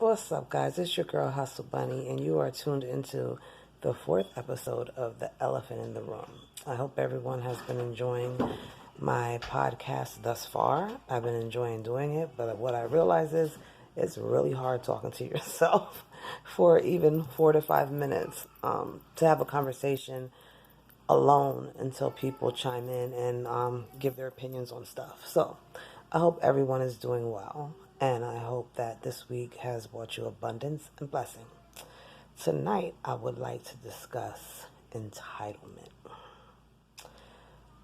What's up, guys? It's your girl Hustle Bunny, and you are tuned into the fourth episode of The Elephant in the Room. I hope everyone has been enjoying my podcast thus far. I've been enjoying doing it, but what I realize is it's really hard talking to yourself for even 4 to 5 minutes to have a conversation alone until people chime in and give their opinions on stuff. So I hope everyone is doing well, and I hope that this week has brought you abundance and blessing. Tonight, I would like to discuss entitlement.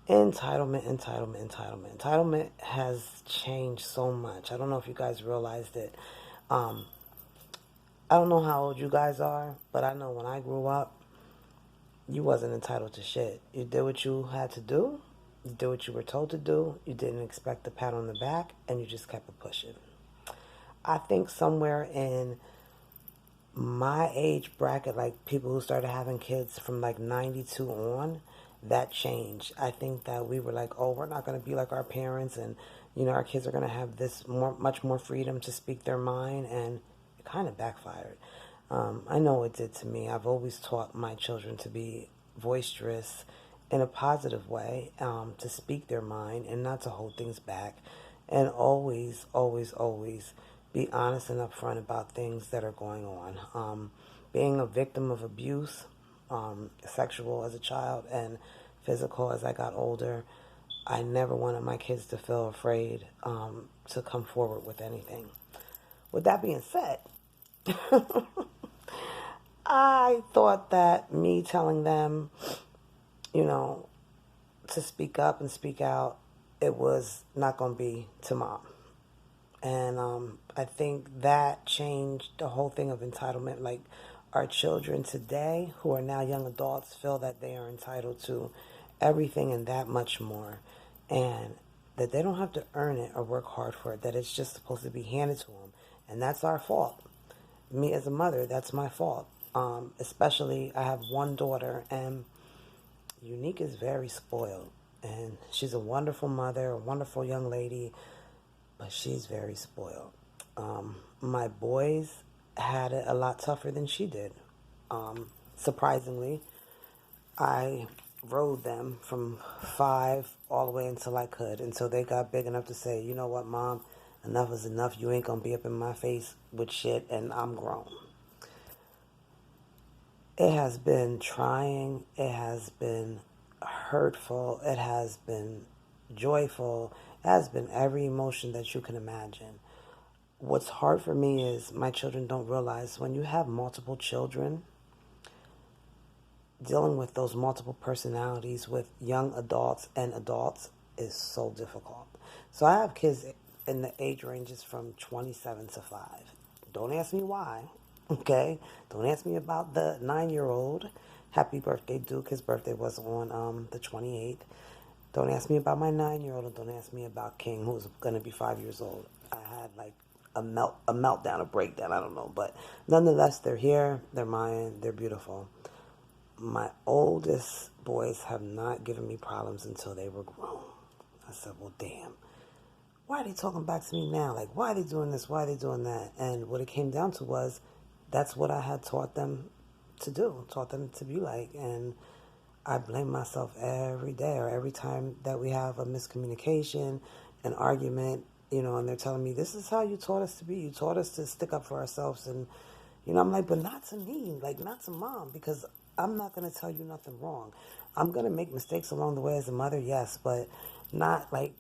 Entitlement has changed so much. I don't know if you guys realized it. I don't know how old you guys are, but I know when I grew up, you wasn't entitled to shit. You did what you had to do. You did what you were told to do. You didn't expect a pat on the back, and you just kept it pushing. I think somewhere in my age bracket, like people who started having kids from like 92 on, that changed. I think that we were like, oh, we're not going to be like our parents, and our kids are going to have much more freedom to speak their mind, and it kind of backfired. I know it did to me. I've always taught my children to be boisterous in a positive way, to speak their mind and not to hold things back, and always, always, always be honest and upfront about things that are going on. Being a victim of abuse, sexual as a child and physical as I got older, I never wanted my kids to feel afraid to come forward with anything. With that being said, I thought that me telling them, to speak up and speak out, it was not going to be to mom. And I think that changed the whole thing of entitlement. Like, our children today, who are now young adults, feel that they are entitled to everything and that much more. And that they don't have to earn it or work hard for it, that it's just supposed to be handed to them. And that's our fault. Me as a mother, that's my fault. Especially, I have one daughter, and Unique is very spoiled. And she's a wonderful mother, a wonderful young lady, but she's very spoiled. My boys had it a lot tougher than she did. Surprisingly, I rode them from 5 all the way until I could, until they got big enough to say, you know what, Mom, enough is enough. You ain't gonna be up in my face with shit, and I'm grown. It has been trying. It has been hurtful. It has been joyful. It has been every emotion that you can imagine. What's hard for me is my children don't realize when you have multiple children, dealing with those multiple personalities with young adults and adults is so difficult. So I have kids in the age ranges from 27 to 5. Don't ask me why, okay? Don't ask me about the 9-year-old. Happy birthday, Duke. His birthday was on the 28th. Don't ask me about my 9-year-old, and don't ask me about King, who's going to be 5 years old. I had like a meltdown, a breakdown, I don't know. But nonetheless, they're here, they're mine, they're beautiful. My oldest boys have not given me problems until they were grown. I said, well, damn. Why are they talking back to me now? Like, why are they doing this? Why are they doing that? And what it came down to was that's what I had taught them to do, taught them to be like. And I blame myself every day or every time that we have a miscommunication, an argument, and they're telling me, this is how you taught us to be. You taught us to stick up for ourselves. And, I'm like, but not to me, like not to Mom, because I'm not going to tell you nothing wrong. I'm going to make mistakes along the way as a mother, yes, but not like,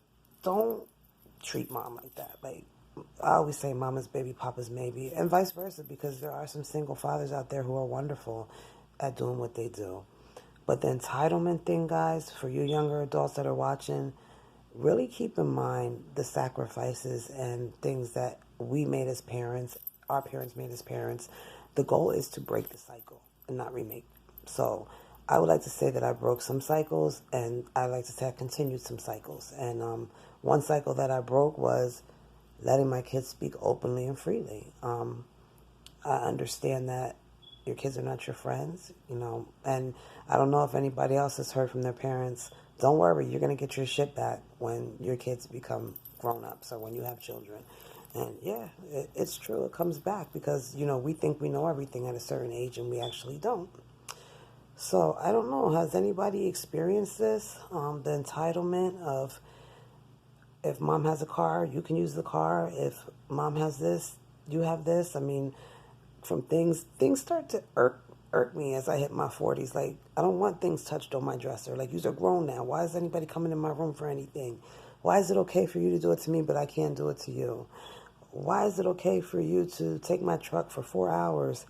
don't treat Mom like that. Like, I always say Mama's baby, Papa's maybe, and vice versa, because there are some single fathers out there who are wonderful at doing what they do. But the entitlement thing, guys, for you younger adults that are watching, really keep in mind the sacrifices and things that we made as parents, our parents made as parents. The goal is to break the cycle and not remake. So I would like to say that I broke some cycles, and I like to say I continued some cycles. And one cycle that I broke was letting my kids speak openly and freely. I understand that your kids are not your friends, and I don't know if anybody else has heard from their parents. Don't worry, you're going to get your shit back when your kids become grown-ups or when you have children. And yeah, it's true. It comes back because, we think we know everything at a certain age and we actually don't. So I don't know. Has anybody experienced this? The entitlement of, if mom has a car, you can use the car. If mom has this, you have this. I mean, from things start to irk me as I hit my 40s. Like, I don't want things touched on my dresser. Like, you're grown now. Why is anybody coming in my room for anything? Why is it okay for you to do it to me, but I can't do it to you? Why is it okay for you to take my truck for 4 hours